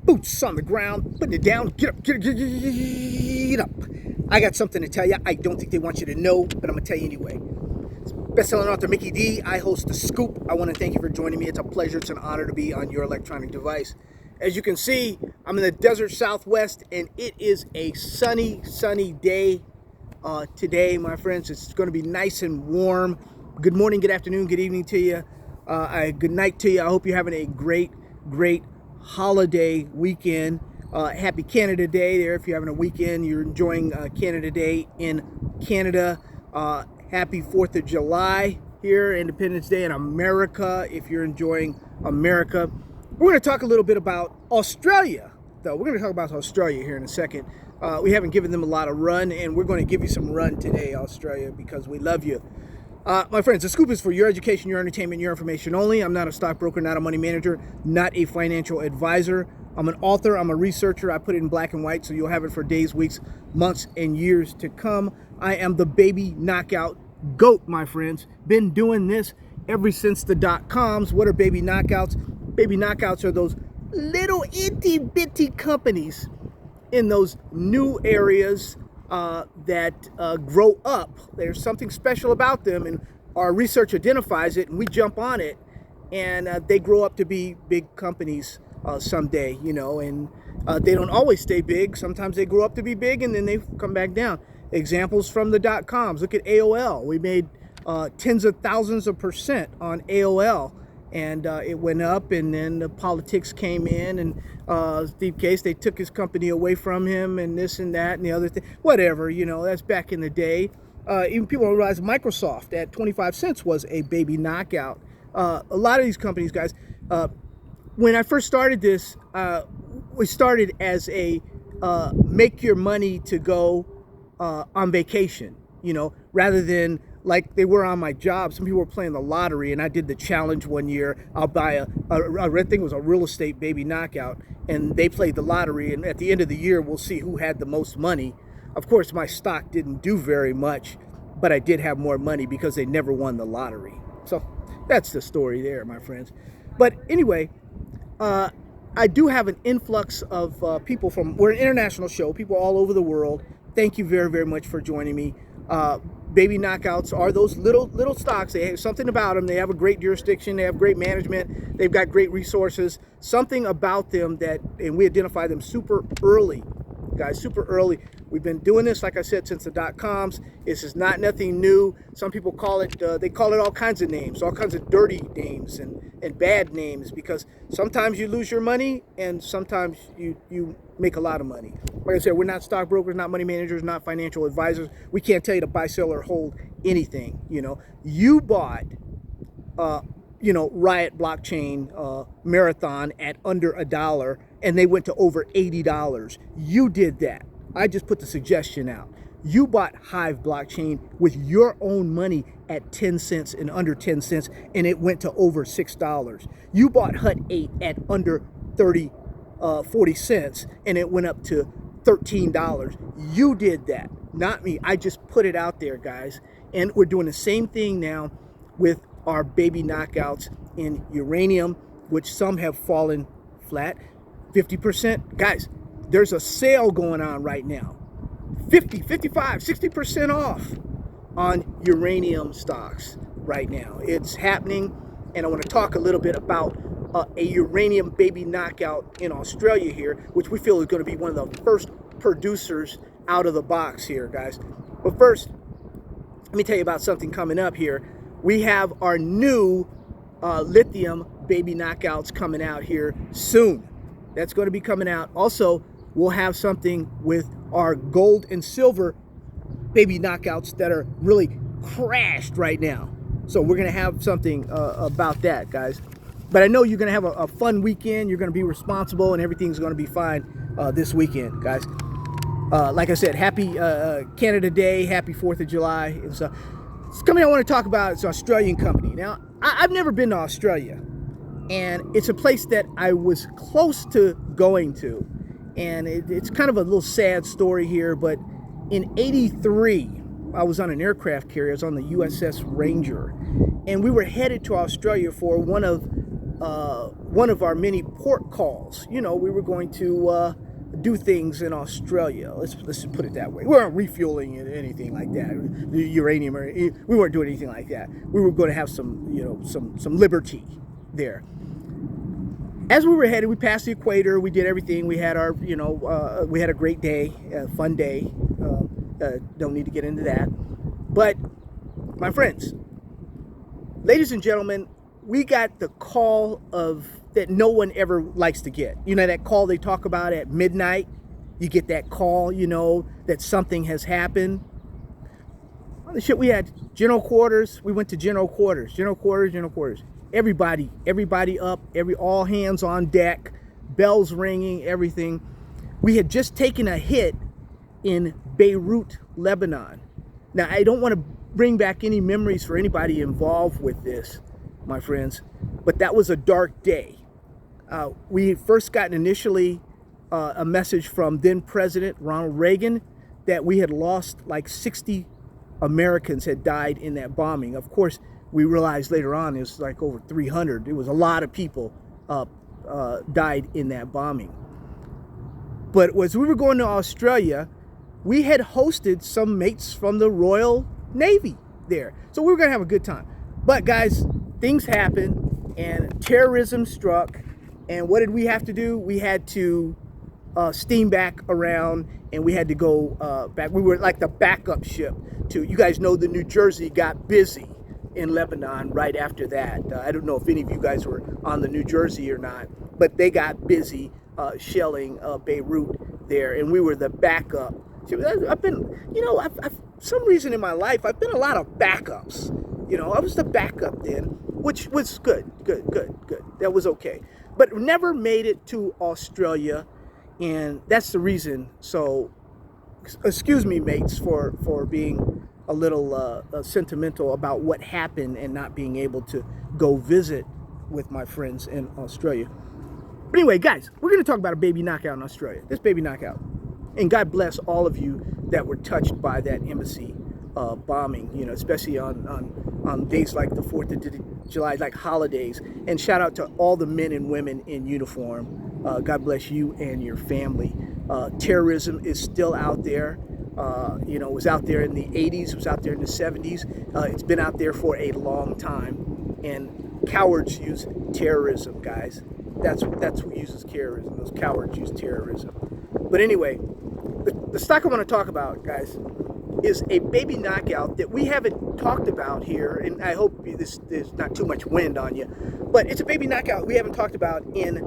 Boots on the ground, putting it down. Get up, get up. I got something to tell you. I don't think they want you to know, but I'm going to tell you anyway. Best-selling author Mickey D. I host The Scoop. I want to thank you for joining me. It's a pleasure. It's an honor to be on your electronic device. As you can see, I'm in the desert Southwest, and it is a sunny day today, my friends. It's going to be nice and warm. Good morning, good afternoon, good evening to you. Good night to you. I hope you're having a great holiday weekend. Happy Canada Day there. If you're having a weekend, you're enjoying Canada Day in Canada. Happy 4th of July here, Independence Day in America, if you're enjoying America. We're going to talk a little bit about Australia, though. We're going to talk about Australia here in a second. We haven't given them a lot of run, and we're going to give you some run today, Australia, because we love you. My friends, The Scoop is for your education, your entertainment, your information only. I'm not a stockbroker, not a money manager, not a financial advisor. I'm an author, I'm a researcher. I put it in black and white so you'll have it for days, weeks, months, and years to come. I am the baby knockout GOAT, my friends. Been doing this ever since the .coms. What are baby knockouts? Baby knockouts are those little itty bitty companies in those new areas that grow up. There's something special about them, and our research identifies it, and we jump on it, and they grow up to be big companies someday, you know, and they don't always stay big. Sometimes they grow up to be big, and then they come back down. Examples from the .coms. Look at AOL. We made tens of thousands of % on AOL, and it went up, and then the politics came in, and Steve Case, they took his company away from him, and this and that and the other thing. Whatever, you know, that's back in the day. Even people don't realize Microsoft at 25 cents was a baby knockout. A lot of these companies, guys, when I first started this, we started as a make your money to go on vacation, you know, rather than like they were on my job. Some people were playing the lottery, and I did the challenge one year. I'll buy a red thing, was a real estate baby knockout, and they played the lottery, and at the end of the year we'll see who had the most money. Of course, my stock didn't do very much, but I did have more money because they never won the lottery. So that's the story there, my friends. But anyway, I do have an influx of people from, we're an international show, people all over the world. Thank you very much for joining me. Baby knockouts are those little stocks. They have something about them. They have a great jurisdiction. They have great management. They've got great resources. Something about them that, and we identify them super early, guys, super early. We've been doing this, like I said, since the .coms. This is not nothing new. Some people call it, they call it all kinds of names, all kinds of dirty names and bad names, because sometimes you lose your money and sometimes you make a lot of money. Like I said, we're not stockbrokers, not money managers, not financial advisors. We can't tell you to buy, sell, or hold anything. You know, you bought, you know, Riot Blockchain Marathon at under $1, and they went to over $80. You did that. I just put the suggestion out. You bought Hive Blockchain with your own money at 10 cents and under 10 cents, and it went to over $6. You bought Hut 8 at under 40 cents, and it went up to $13. You did that, not me. I just put it out there, guys. And we're doing the same thing now with our baby knockouts in uranium, which some have fallen flat. 50%. Guys, there's a sale going on right now. 50, 55, 60% off on uranium stocks right now. It's happening, and I want to talk a little bit about a uranium baby knockout in Australia here, which we feel is going to be one of the first producers out of the box here, guys. But first, let me tell you about something coming up here. We have our new lithium baby knockouts coming out here soon. That's going to be coming out. Also, we'll have something with our gold and silver baby knockouts that are really crashed right now. So we're going to have something about that, guys. But I know you're going to have a fun weekend. You're going to be responsible, and everything's going to be fine this weekend, guys. Like I said, happy Canada Day, happy 4th of July. And so, this company I want to talk about is an Australian company. Now, I've never been to Australia, and it's a place that I was close to going to. And it's kind of a little sad story here, but in '83, I was on an aircraft carrier. I was on the USS Ranger, and we were headed to Australia for one of one of our many port calls. You know, we were going to do things in Australia. Let's just put it that way. We weren't refueling it or anything like that. The uranium, or we weren't doing anything like that. We were going to have some, you know, some liberty there. As we were headed, we passed the equator. We did everything. We had our, you know, we had a great day, fun day. Don't need to get into that. But my friends, ladies and gentlemen, we got the call that no one ever likes to get. You know, that call they talk about at midnight. You get that call, you know, that something has happened. Well, the shit, we had general quarters. We went to general quarters. Everybody up, all hands on deck, bells ringing, everything. We had just taken a hit in Beirut, Lebanon. Now, I don't want to bring back any memories for anybody involved with this, my friends, but that was a dark day. We first got initially a message from then President Ronald Reagan that we had lost like 60 Americans had died in that bombing. Of course, we realized later on it was like over 300. It was a lot of people died in that bombing. But as we were going to Australia, we had hosted some mates from the Royal Navy there. So we were going to have a good time. But guys, things happened and terrorism struck. And what did we have to do? We had to steam back around, and we had to go back. We were like the backup ship to, you guys know, the New Jersey got busy in Lebanon right after that. I don't know if any of you guys were on the New Jersey or not, but they got busy shelling Beirut there, and we were the backup. I've been, you know, I've some reason in my life, I've been a lot of backups. You know, I was the backup then, which was good. That was okay. But never made it to Australia, and that's the reason. So, excuse me, mates, for being a little sentimental about what happened and not being able to go visit with my friends in Australia. But anyway, guys, we're going to talk about a baby knockout in Australia. This baby knockout. And God bless all of you that were touched by that embassy bombing, you know, especially on days like the 4th of July, like holidays. And shout out to all the men and women in uniform. God bless you and your family. Terrorism is still out there. You know, it was out there in the 80s, it was out there in the 70s. It's been out there for a long time. And cowards use terrorism, guys. That's what uses terrorism. Those cowards use terrorism. But anyway, the stock I want to talk about, guys, is a baby knockout that we haven't talked about here, and I hope there's not too much wind on you, but it's a baby knockout we haven't talked about in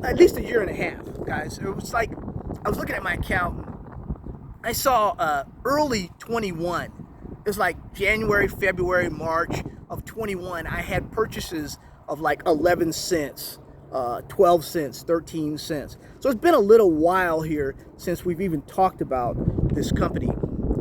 at least a year and a half, guys. It was like, I was looking at my account, I saw early 21, it was like January, February, March of 21, I had purchases of like 11 cents, 12 cents, 13 cents. So it's been a little while here since we've even talked about this company.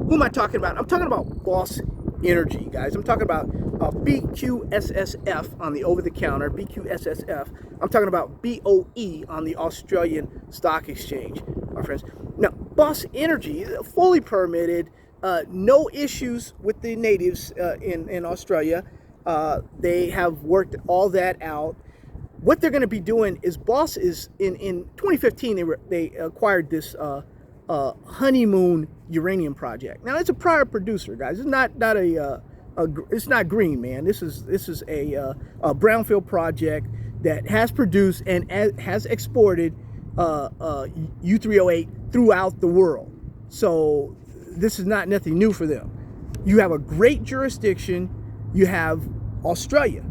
Who am I talking about? I'm talking about Boss Energy, guys. I'm talking about BQSSF on the over-the-counter, BQSSF. I'm talking about BOE on the Australian Stock Exchange, my friends. Now, Boss Energy, fully permitted, no issues with the natives in Australia. They have worked all that out. What they're going to be doing is Boss is in 2015 they acquired this Honeymoon uranium project. Now it's a prior producer, guys. It's not it's not green, man. This is a brownfield project that has produced and has exported U3O8 throughout the world. So this is not nothing new for them. You have a great jurisdiction. You have Australia.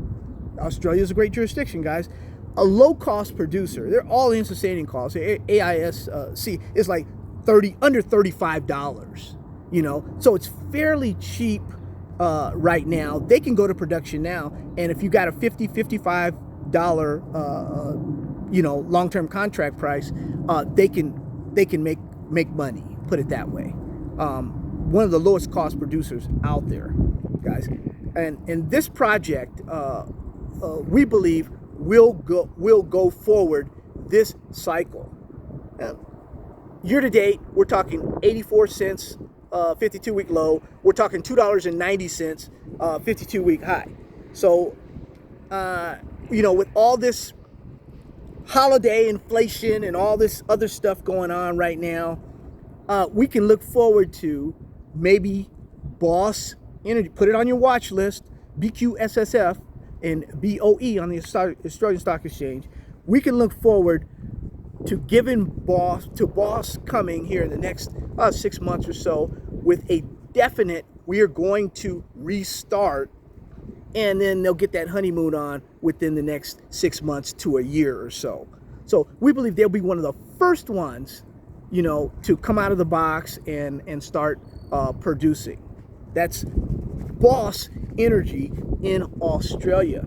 Australia is a great jurisdiction, guys. A low-cost producer. They're all-in sustaining costs. AISC is like under $35. You know, so it's fairly cheap right now. They can go to production now, and if you got a $55 you know, long-term contract price, they can make money. Put it that way. One of the lowest cost producers out there, guys. And this project, we believe, will go forward this cycle. Year to date, we're talking 84 cents, 52-week low. We're talking $2.90, 52-week high. So, with all this holiday inflation and all this other stuff going on right now, we can look forward to maybe Boss Energy. Put it on your watch list. BQSSF and BOE on the Australian Stock Exchange. We can look forward to giving Boss coming here in the next 6 months or so with a definite, we are going to restart, and then they'll get that honeymoon on within the next 6 months to a year or so. So we believe they'll be one of the first ones, to come out of the box and start producing. That's Boss Energy in Australia.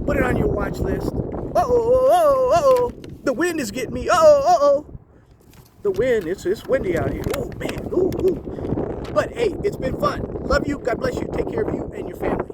Put it on your watch list. The wind is getting me. The wind, it's windy out here. Oh man, But hey, it's been fun. Love you. God bless you. Take care of you and your family.